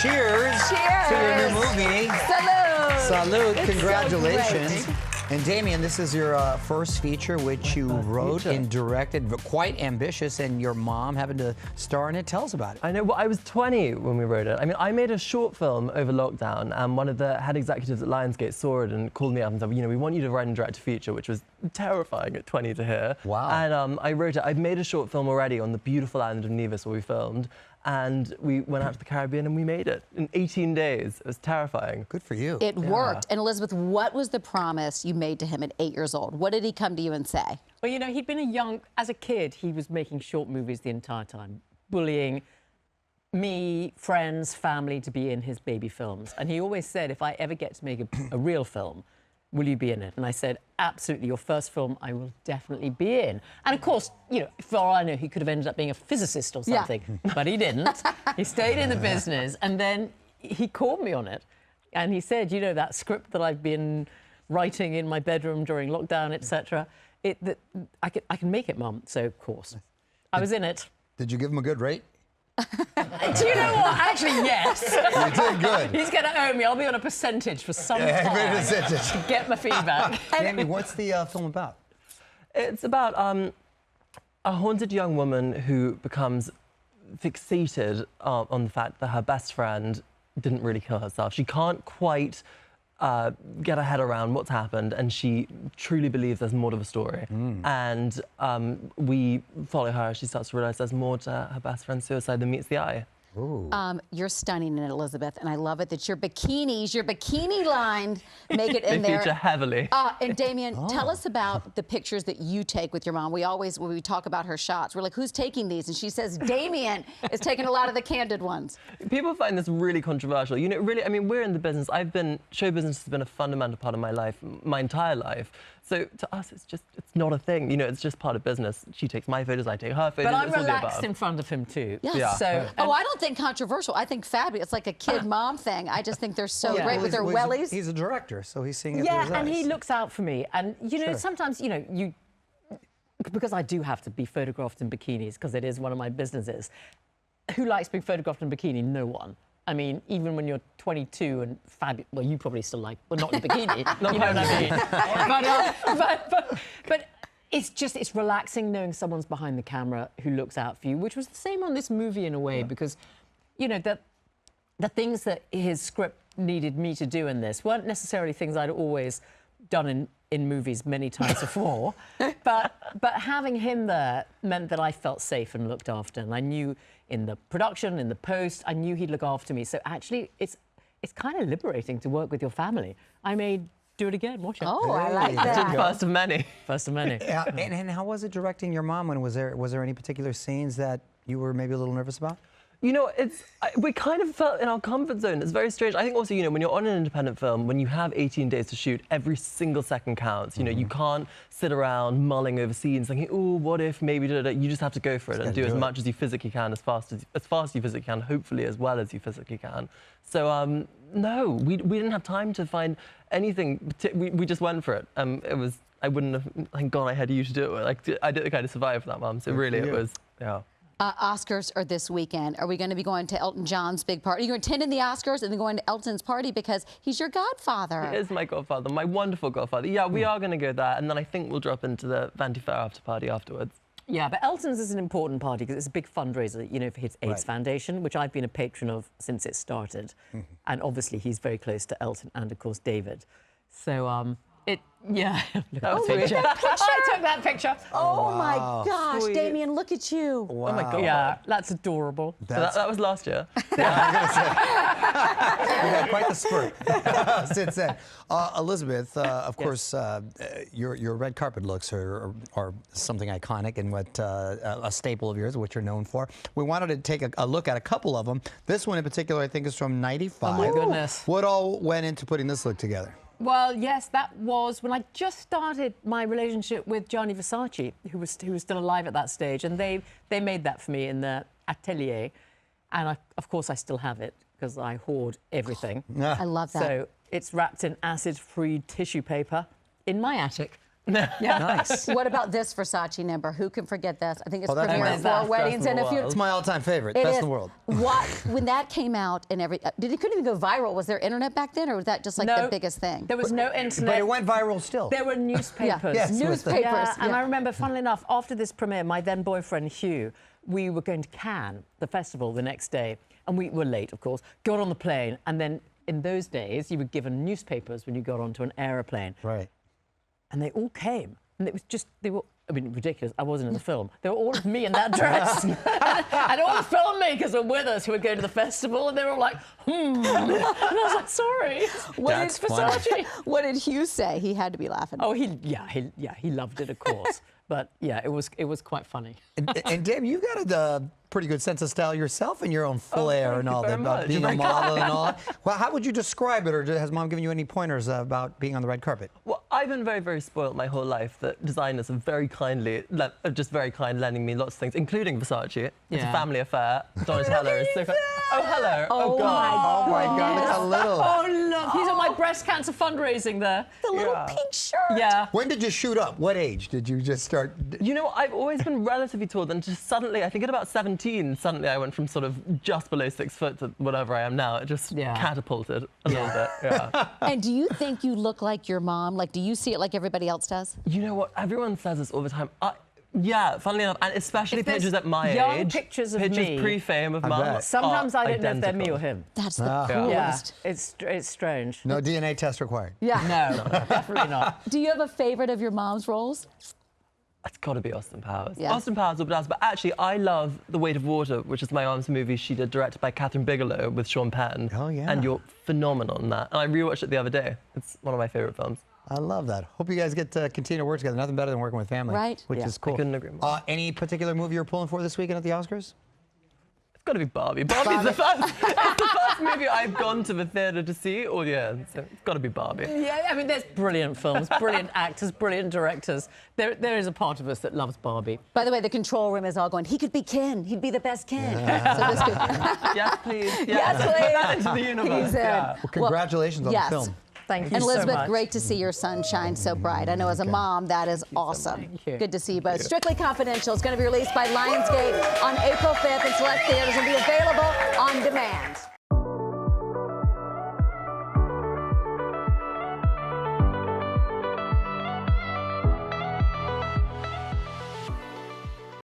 cheers to your new movie. Salud. Salud. It's Congratulations. so And Damian, this is your first feature, which you wrote and directed, but quite ambitious, and your mom having to star in it. Tell us about it. I know, well, I was 20 when we wrote it. I mean, I made a short film over lockdown, and one of the head executives at Lionsgate saw it and called me up and said, you know, we want you to write and direct a feature, which was terrifying at 20 to hear. Wow. And I wrote it. I'd made a short film already on the beautiful island of Nevis where we filmed, and we went out to the Caribbean and we made it in 18 days. It was terrifying. Good for you. It worked. And Elizabeth, what was the promise you made to him at 8 years old? What did he come to you and say? Well, you know, he'd been as a kid, he was making short movies the entire time, bullying me, friends, family to be in his baby films. And he always said, if I ever get to make a real film, will you be in it? And I said, absolutely, your first film I will definitely be in. And of course, you know, for all I know, he could have ended up being a physicist or something, but he didn't. He stayed in the business, and then he called me on it. And he said, you know, that script that I've been writing in my bedroom during lockdown, etc., I can make it, Mum. So, of course, I was in it. Did you give him a good rate? Do you know what? Actually, yes. You did good. He's going to owe me. I'll be on a percentage for some time to get my feedback. Damian, what's the film about? It's about a haunted young woman who becomes fixated on the fact that her best friend didn't really kill herself. She can't quite get her head around what's happened, and she truly believes there's more to the story. And we follow her as she starts to realise there's more to her best friend's suicide than meets the eye. You're stunning in it, Elizabeth, and I love it that your bikini line make it in they there. feature heavily. And Damian, tell us about the pictures that you take with your mom. We always, when we talk about her shots, we're like, who's taking these? And she says, Damian is taking a lot of the candid ones. People find this really controversial. You know, really, I mean, we're in the business. Show business has been a fundamental part of my life, my entire life. So to us, it's not a thing. You know, it's just part of business. She takes my photos, I take her photos. But I'm relaxed in front of him too. Yeah. So, I don't think controversial. I think fabulous. It's like a kid-mom thing. I just think they're so great with their wellies. He's a director, so he's seeing it through his eyes. and he looks out for me. And, you know, sometimes, you know, because I do have to be photographed in bikinis, because it is one of my businesses. Who likes being photographed in bikini? No one. I mean, even when you're 22 and fabulous, well, you probably still like, well, not in bikini, you know what I mean? but it's relaxing knowing someone's behind the camera who looks out for you, which was the same on this movie in a way, because, you know, the things that his script needed me to do in this weren't necessarily things I'd always done in movies many times before, but having him there meant that I felt safe and looked after, and I knew in the production, in the post, I knew he'd look after me. So actually, it's kind of liberating to work with your family. I may do it again. Watch it. Oh, I like that. First of many. First of many. And how was it directing your mom? And was there any particular scenes that you were maybe a little nervous about? You know, we kind of felt in our comfort zone. It's very strange. I think also, you know, when you're on an independent film, when you have 18 days to shoot, every single second counts. You know, you can't sit around mulling over scenes thinking, oh, what if, maybe, da, da, da. You just have to go for it and do as much as you physically can, as fast as you physically can, hopefully as well as you physically can. So, no, we didn't have time to find anything. We just went for it. I wouldn't have, thank God I had you to do it. Like, I didn't kind of survive that, Mum. So really, it was, yeah. Oscars are this weekend. Are we going to be going to Elton John's big party? Are you going to attend the Oscars and then going to Elton's party because he's your godfather? He is my godfather, my wonderful godfather. Yeah, we are going to go there, and then I think we'll drop into the Vanity Fair after party afterwards. Yeah, but Elton's is an important party because it's a big fundraiser, you know, for his AIDS Foundation, which I've been a patron of since it started. And obviously he's very close to Elton and, of course, David. So, yeah. Look at the picture. I took that picture. Oh, my gosh, Sweet. Damian, look at you. Wow. Oh, my God. Yeah, that's adorable. So that was last year. Yeah, I was gonna say. You had quite the spurt since then. Elizabeth, of course, your red carpet looks are something iconic and what a staple of yours, what you're known for. We wanted to take a look at a couple of them. This one in particular, I think, is from '95. Oh, my goodness. What all went into putting this look together? Well, yes, that was when I just started my relationship with Gianni Versace, who was still alive at that stage, and they made that for me in the atelier, and of course I still have it because I hoard everything. I love that. So it's wrapped in acid-free tissue paper in my attic. Nice. What about this Versace number? Who can forget this? I think it's Oh, that's premiering amazing. 4 weddings and a few. It's my all-time favorite. It Best is. in the world. What, when that came out and did it couldn't even go viral? Was there internet back then, or was that just like the biggest thing? There was no internet. But it went viral still. There were newspapers. Yes, Newspapers. Yeah, and yeah. I remember, funnily enough, after this premiere, my then boyfriend Hugh, we were going to Cannes, the festival, the next day, and we were late, of course. Got on the plane, and then in those days, you were given newspapers when you got onto an aeroplane, Right. and they all came, and it was just they were. I mean, ridiculous. I wasn't in the film. They were all of me in that dress. and all the filmmakers were with us who were going to the festival, and they were all like, And I was like, sorry. That's Versace. What did Hugh say? He had to be laughing. Oh, he loved it, of course. But yeah, it was quite funny. And Dave, you've got a pretty good sense of style yourself and your own flair thank and you all very that, about much. being You're a very model and all that. Well, how would you describe it, or has Mom given you any pointers about being on the red carpet? Well, I've been very, very spoiled my whole life that designers have very kindly, just very kind, lending me lots of things, including Versace. It's a Yeah. family affair. Donatella is so kind. Oh, hello. Oh, God. Oh my God, it's a little. Oh, look, he's on my breast cancer fundraising there. the little Yeah. pink shirt. Yeah. When did you shoot up? What age did you just start? You know, I've always been relatively tall, then just suddenly, I think at about 17, suddenly I went from sort of just below 6 foot to whatever I am now. It just catapulted a little bit. Yeah. And do you think you look like your mom? Like, do you see it like everybody else does? You know what? Everyone says this all the time. Yeah, funnily enough, and especially If there's pictures at my young age. pictures of Pictures me- pre-fame of I Mum. bet. Sometimes I don't know if they're me identical. or him. That's the Yeah, coolest. it's strange. No DNA test required. Yeah. No, definitely not. Do you have a favorite of your mom's roles? It's got to be Austin Powers. Yeah. Austin Powers or Badass, but actually I love The Weight of Water, which is my mom's movie she did, directed by Catherine Bigelow with Sean Penn. Oh, yeah. And you're phenomenal in that. And I rewatched it the other day. It's one of my favorite films. I love that. Hope you guys get to continue to work together. Nothing better than working with family. Right. Which Yeah. is cool. I couldn't agree more. Any particular movie you're pulling for this weekend at the Oscars? It's got to be Barbie. Barbie's the first, it's the first movie I've gone to the theatre to see all year. So it's got to be Barbie. Yeah, I mean, there's brilliant films, brilliant actors, brilliant directors. There is a part of us that loves Barbie. By the way, the control room is all going, he could be Ken. He'd be the best Ken. So this could... Yes, please. Yes, Put that please. into the universe. He's in. Yeah. Well, congratulations on yes. the film. Thank you And Elizabeth, so much. great to see your son shine so bright. I know as a mom, that is awesome. Thank you. Good to see you both. Strictly Confidential is going to be released by Lionsgate on April 5th in select theaters and be available on demand.